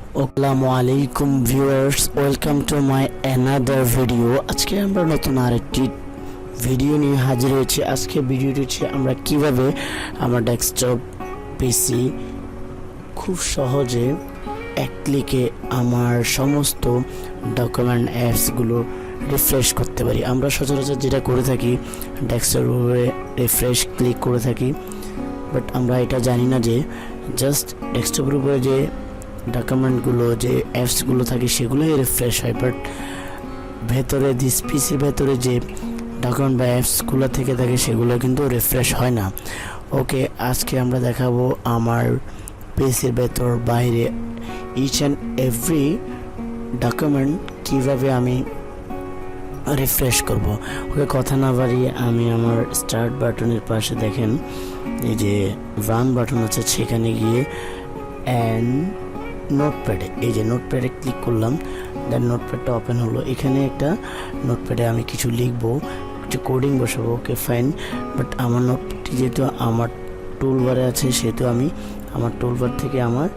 আসসালামু আলাইকুম viewers, welcome to my another video. আজকে আমরা নতুন আরেকটি ভিডিও নিয়ে হাজির হয়েছি। আজকে ভিডিওটি হচ্ছে আমরা কিভাবে আমার ডেস্কটপ পিসি খুব সহজে এক ক্লিকে আমার সমস্ত ডকুমেন্ট অ্যাপসগুলো রিফ্রেশ করতে পারি। আমরা সচরাচর যেটা করে থাকি, ডেস্কটপের উপরে রিফ্রেশ ক্লিক করে থাকি, বাট আমরা এটা জানি না যে জাস্ট ডেস্কটপের উপরে যে ডকুমেন্টগুলো, যে অ্যাপসগুলো থাকে সেগুলোই রিফ্রেশ হয়, বাট ভেতরে পিসির ভেতরে যে ডকুমেন্ট বা অ্যাপসগুলো থেকে থাকে সেগুলো কিন্তু রিফ্রেশ হয় না। ওকে, আজকে আমরা দেখাবো আমার পিসির ভেতর বাইরে ইচ অ্যান্ড এভরি ডকুমেন্ট কীভাবে আমি রিফ্রেশ করব। ওকে, কথা না বাড়িয়ে আমি আমার স্টার্ট বাটনের পাশে দেখেন এই যে রান বাটন আছে, সেখানে গিয়ে অ্যান্ড নোটপ্যাডে, এই যে নোটপ্যাডে ক্লিক করলাম, দেন নোটপ্যাডটা ওপেন হলো। এখানে একটা নোটপ্যাডে আমি কিছু লিখবো, কিছু কোডিং বসাবো। ওকে ফাইন, বাট আমার নোটটি যেহেতু আমার টুলবারে আছে সেহেতু আমি আমার টুলবার থেকে আমার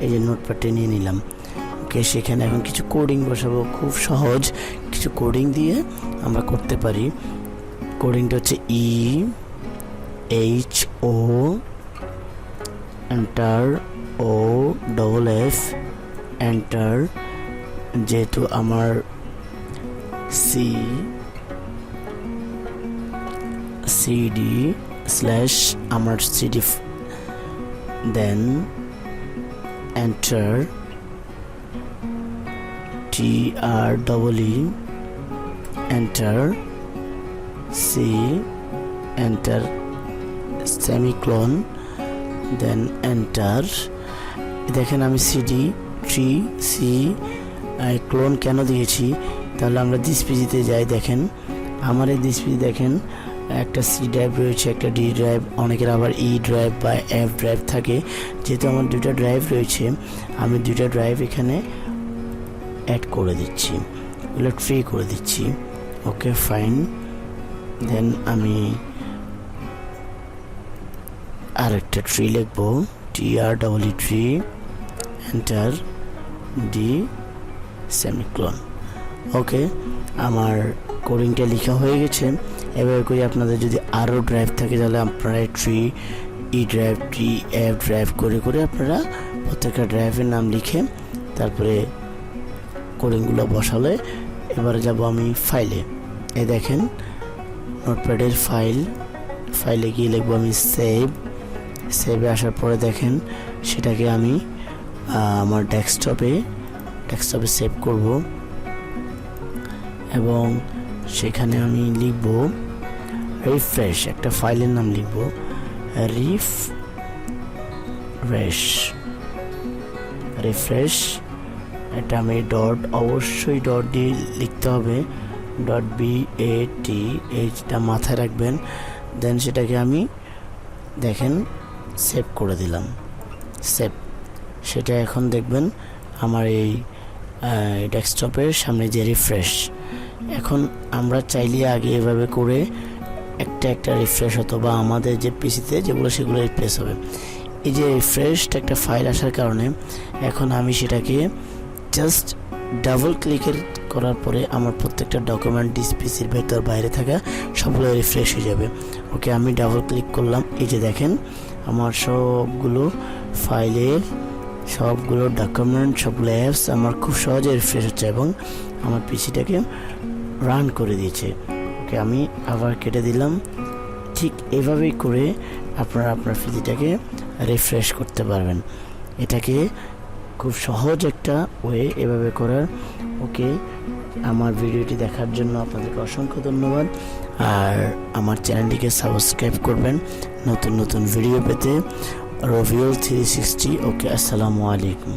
এই যে নোটপ্যাডটা নিয়ে নিলাম। ওকে, সেখানে এখন কিছু কোডিং বসাবো, খুব সহজ কিছু কোডিং দিয়ে আমরা করতে পারি। কোডিংটা হচ্ছে EHO এন্টার OFF এন্টার, যেহেতু আমার CD স্ল্যাশ আমার CD, then enter TREE enter C enter semicolon, then enter. দেখেন আমি CD3C ক্লোন কেন দিয়েছি, তাহলে আমরা ডিসপিজিতে যাই। দেখেন আমার এই ডিসপিজি দেখেন একটা C ড্রাইভ রয়েছে, একটা D ড্রাইভ, অনেকের আবার E ড্রাইভ বা F ড্রাইভ থাকে। যেহেতু আমার দুইটা ড্রাইভ রয়েছে, আমি দুইটা ড্রাইভ এখানে অ্যাড করে দিচ্ছি, এগুলো ফ্রি করে দিচ্ছি। ওকে ফাইন, দেন আমি আরেকটা ট্রি লিখবো, TREE এন্টার D সেমিক্লোন। ওকে, আমার কোডিংটা লেখা হয়ে গেছে। এবার করি, আপনাদের যদি আরও ড্রাইভ থাকে তাহলে আপনারা E ড্রাইভ, F ড্রাইভ করে করে আপনারা প্রত্যেকটা ড্রাইভের নাম লিখে তারপরে কোডিংগুলো বসালে। এবারে যাব আমি ফাইলে, এই দেখেন নোটপ্যাডের ফাইলে গিয়ে লিখবো আমি সেভে আসার পরে দেখেন সেটাকে আমি আমার ডেস্কটপে সেভ করব এবং সেখানে আমি লিখব রিফ্রেশ, একটা ফাইলের নাম লিখব রিফ্রেশ। এটা আমি অবশ্যই ডট দিয়ে লিখতে হবে, .BATHটা মাথায় রাখবেন। দেন সেটাকে আমি দেখেন সেভ করে দিলাম, সেটা এখন দেখবেন আমার এই ডেস্কটপের সামনে যে রিফ্রেশ। এখন আমরা চাইলে আগে এভাবে করে একটা রিফ্রেশ হতো, বা আমাদের যে পিসিতে যেগুলো সেগুলো রিপ্লেস হবে। এই যে রিফ্রেশড একটা ফাইল আসার কারণে এখন আমি সেটাকে জাস্ট ডাবল ক্লিকের করার পরে আমার প্রত্যেকটা ডকুমেন্ট পিসির ভেতর বাইরে থাকা সবগুলো রিফ্রেশ হয়ে যাবে। ওকে, আমি ডাবল ক্লিক করলাম, এই যে দেখেন আমার সবগুলো ফাইলের সবগুলো ডকুমেন্ট, সবগুলো অ্যাপস আমার খুব সহজে রিফ্রেশ হচ্ছে এবং আমার পিসিটাকে রান করে দিয়েছে। ওকে, আমি আবার কেটে দিলাম। ঠিক এভাবেই করে আপনারা আপনার পিসিটাকে রিফ্রেশ করতে পারবেন। এটাকে খুব সহজ একটা ওয়ে এভাবে করার। ওকে, আমার ভিডিওটি দেখার জন্য আপনাদেরকে অসংখ্য ধন্যবাদ, আর আমার চ্যানেলটিকে সাবস্ক্রাইব করবেন নতুন নতুন ভিডিও পেতে। রবিউল 360। ওকে, আসসালামু আলাইকুম।